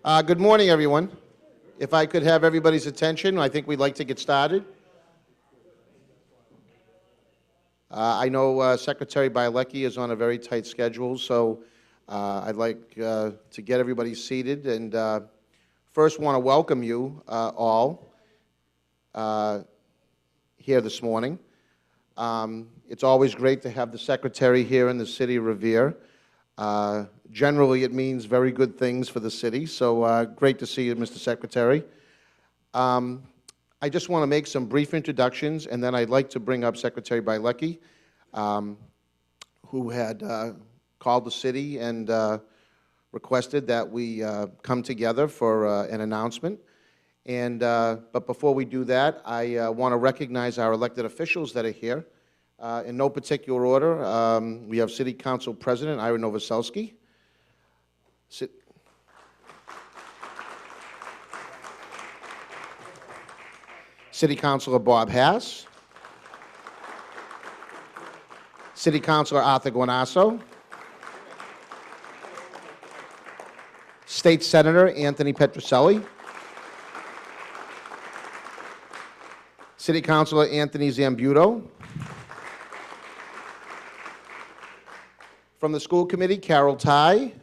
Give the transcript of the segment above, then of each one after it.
Good morning, everyone. If I could have everybody's attention, I think we'd like to get started. I know Secretary Bielecki is on a very tight schedule, so I'd like to get everybody seated and first want to welcome you all here this morning. It's always great to have the Secretary here in the city of Revere. Generally, it means very good things for the city, so great to see you, Mr. Secretary. I just want to make some brief introductions, and then I'd like to bring up Secretary Bielecki, who had called the city and requested that we come together for an announcement. But before we do that, I want to recognize our elected officials that are here. In no particular order, we have City Council President Ira Novoselsky. City Councilor Bob Hass. City Councilor Arthur Guanasso. State Senator Anthony Petrucelli. City Councilor Anthony Zambuto. From the School Committee, Carol Ty.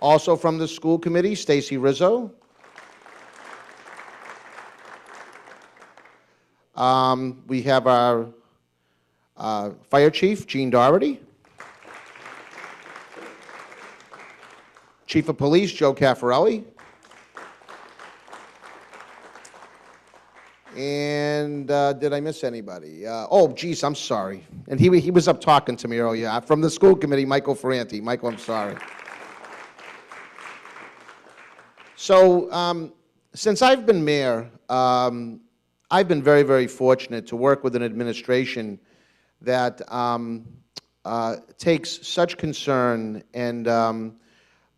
Also from the School Committee, Stacy Rizzo. We have our Fire Chief, Gene Doherty. Chief of Police, Joe Caffarelli. And did I miss anybody? Oh, geez, I'm sorry. And he was up talking to me earlier. From the School Committee, Michael Ferranti. Michael, I'm sorry. So since I've been mayor, I've been very, very fortunate to work with an administration that takes such concern and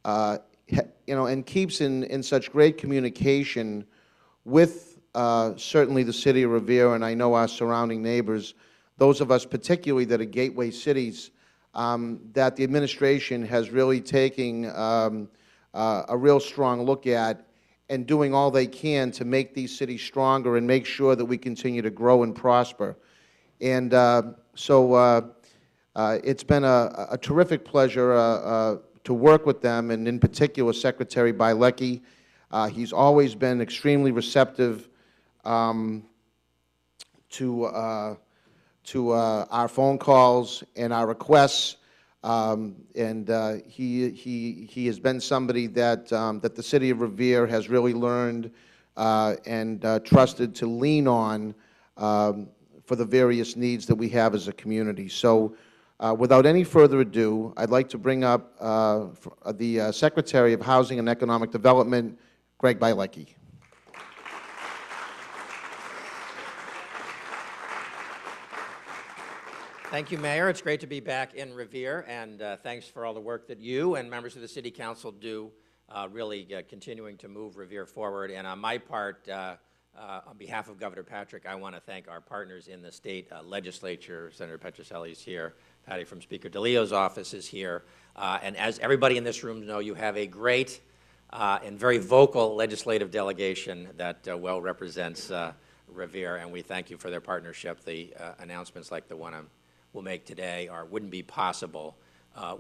and keeps in such great communication with certainly the city of Revere, and I know our surrounding neighbors, those of us particularly that are gateway cities, that the administration has really taken a real strong look at and doing all they can to make these cities stronger and make sure that we continue to grow and prosper. And so it's been a terrific pleasure to work with them, and in particular Secretary Bielecki. He's always been extremely receptive to our phone calls and our requests. He has been somebody that the city of Revere has really learned and trusted to lean on for the various needs that we have as a community. So without any further ado, I'd like to bring up the Secretary of Housing and Economic Development, Greg Bielecki. Thank you, Mayor. It's great to be back in Revere, and thanks for all the work that you and members of the City Council do, really continuing to move Revere forward. And on my part, on behalf of Governor Patrick, I want to thank our partners in the state legislature. Senator Petrucelli is here. Patty from Speaker DeLeo's office is here. And as everybody in this room knows, you have a great and very vocal legislative delegation that well represents Revere, and we thank you for their partnership. The announcements like the one we'll make today wouldn't be possible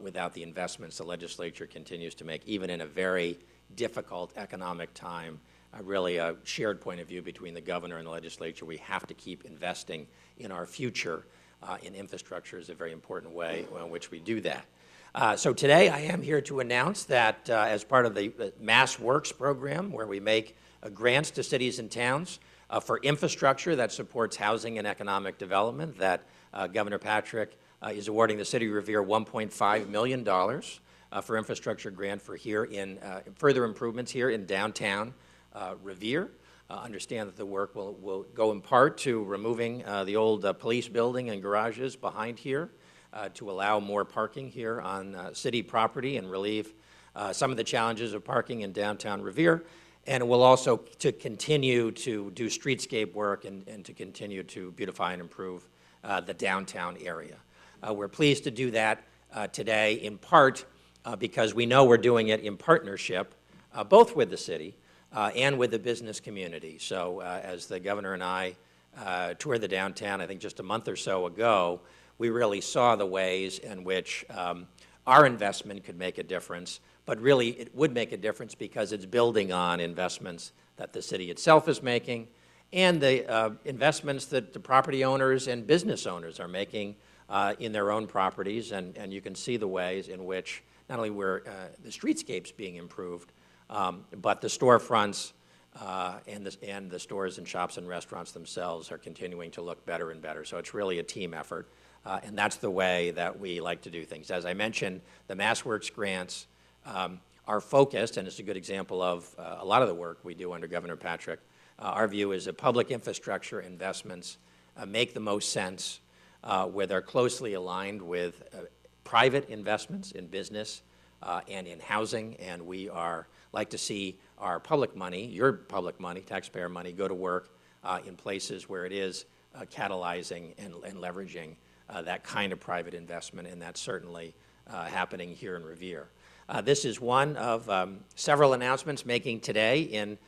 without the investments the legislature continues to make, even in a very difficult economic time. Really a shared point of view between the governor and the legislature. We have to keep investing in our future, in infrastructure is a very important way in which we do that. So today I am here to announce that as part of the MassWorks program, where we make grants to cities and towns for infrastructure that supports housing and economic development, that Governor Patrick is awarding the city of Revere $1.5 million for infrastructure grant for here in further improvements here in downtown Revere. Understand that the work will go in part to removing the old police building and garages behind here to allow more parking here on city property and relieve some of the challenges of parking in downtown Revere. And it will also to continue to do streetscape work and to continue to beautify and improve the downtown area. We're pleased to do that today, in part because we know we're doing it in partnership, both with the city and with the business community. So as the governor and I toured the downtown, I think just a month or so ago, we really saw the ways in which our investment could make a difference, but really it would make a difference because it's building on investments that the city itself is making and the investments that the property owners and business owners are making in their own properties. And you can see the ways in which not only were the streetscapes being improved, but the storefronts and the stores and shops and restaurants themselves are continuing to look better and better. So it's really a team effort. And that's the way that we like to do things. As I mentioned, the MassWorks grants are focused, and it's a good example of a lot of the work we do under Governor Patrick. Our view is that public infrastructure investments make the most sense where they're closely aligned with private investments in business and in housing, and we like to see our public money, your public money, taxpayer money, go to work in places where it is catalyzing and leveraging that kind of private investment, and that's certainly happening here in Revere. This is one of several announcements making today in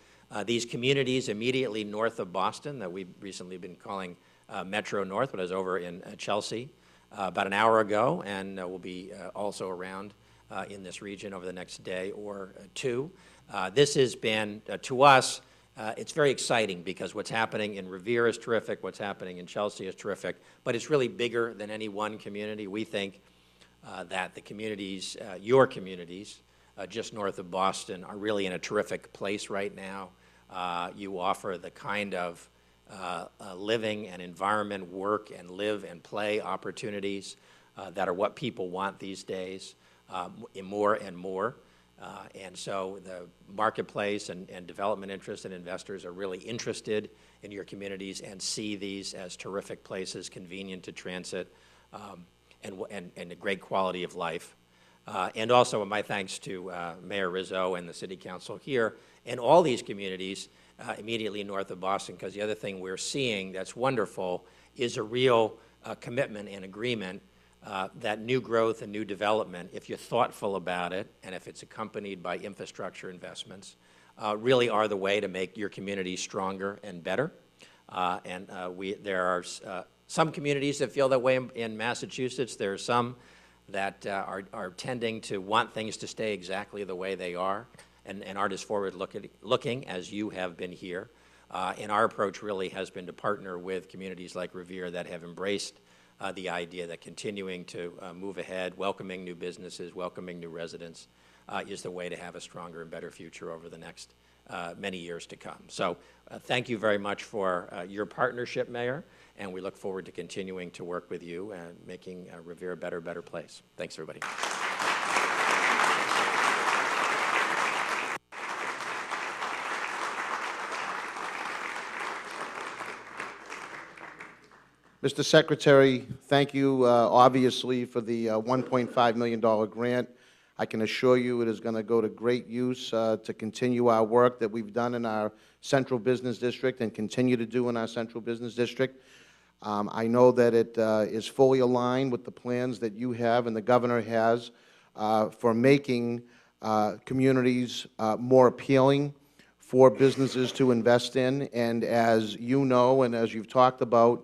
these communities immediately north of Boston that we've recently been calling Metro North, but I was over in Chelsea about an hour ago, and we'll be also around in this region over the next day or two. This has been, to us, it's very exciting because what's happening in Revere is terrific, what's happening in Chelsea is terrific, but it's really bigger than any one community. We think that the communities, your communities, just north of Boston are really in a terrific place right now. You offer the kind of living and environment, work and live and play opportunities that are what people want these days, more and more. And so the marketplace and development interests and investors are really interested in your communities and see these as terrific places, convenient to transit, and a great quality of life. And also my thanks to Mayor Rizzo and the City Council here and all these communities immediately north of Boston, because the other thing we're seeing that's wonderful is a real commitment and agreement that new growth and new development, if you're thoughtful about it and if it's accompanied by infrastructure investments, really are the way to make your community stronger and better. There are some communities that feel that way in Massachusetts. There are some that are tending to want things to stay exactly the way they are and aren't as forward-looking as you have been here. And our approach really has been to partner with communities like Revere that have embraced the idea that continuing to move ahead, welcoming new businesses, welcoming new residents is the way to have a stronger and better future over the next many years to come. So thank you very much for your partnership, Mayor, and we look forward to continuing to work with you and making Revere a better place. Thanks, everybody. Mr. Secretary, thank you, obviously, for the $1.5 million grant. I can assure you it is going to go to great use to continue our work that we've done in our Central Business District and continue to do in our Central Business District. I know that it is fully aligned with the plans that you have and the Governor has for making communities more appealing for businesses to invest in. And as you know, and as you've talked about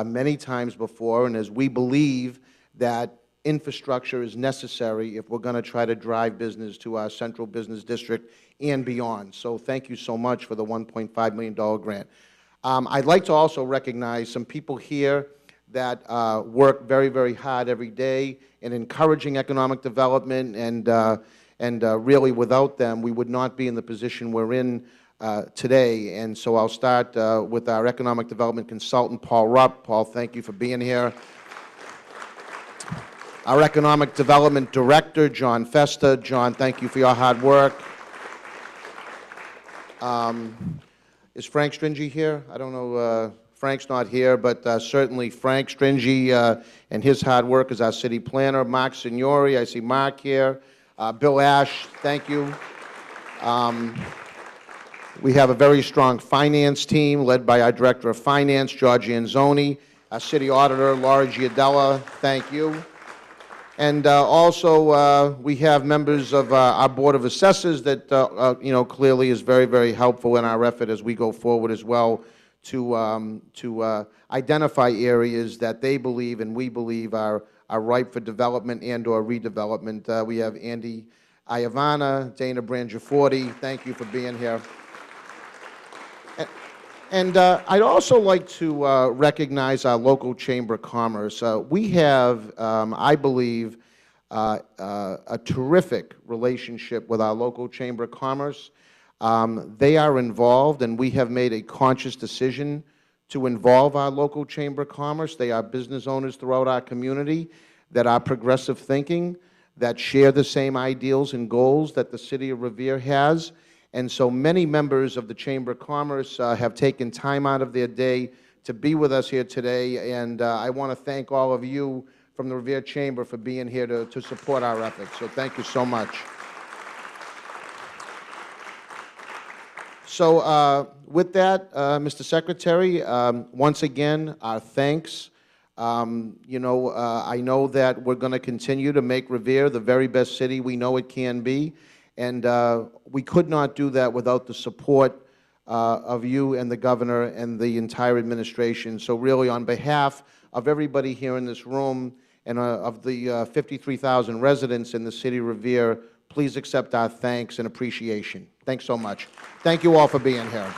many times before, and as we believe that infrastructure is necessary if we're going to try to drive business to our Central Business District and beyond. So thank you so much for the $1.5 million grant. I'd like to also recognize some people here that work very hard every day in encouraging economic development, and really without them we would not be in the position we're in today. And so I'll start with our economic development consultant, Paul Rupp. Paul, thank you for being here. Our economic development director, John Festa. John, thank you for your hard work. Is Frank Stringy here? I don't know. Frank's not here, but certainly Frank Stringy and his hard work as our city planner. Mark Signori, I see Mark here. Bill Ash, thank you. We have a very strong finance team led by our Director of Finance, George Anzoni. Our City Auditor, Laura Giardella, thank you. And also, we have members of our Board of Assessors that, clearly is very, very helpful in our effort as we go forward as well to identify areas that they believe and we believe are ripe for development and/or redevelopment. We have Andy Iavana, Dana Brangiaforti. Thank you for being here. And I'd also like to recognize our local Chamber of Commerce. We have, I believe, a terrific relationship with our local Chamber of Commerce. They are involved, and we have made a conscious decision to involve our local Chamber of Commerce. They are business owners throughout our community that are progressive thinking, that share the same ideals and goals that the City of Revere has. And so many members of the Chamber of Commerce have taken time out of their day to be with us here today, and I want to thank all of you from the Revere Chamber for being here to support our efforts. So thank you so much. So with that, Mr. Secretary, once again, our thanks. I know that we're going to continue to make Revere the very best city we know it can be. And we could not do that without the support of you and the governor and the entire administration. So really, on behalf of everybody here in this room and of the 53,000 residents in the city of Revere, please accept our thanks and appreciation. Thanks so much. Thank you all for being here.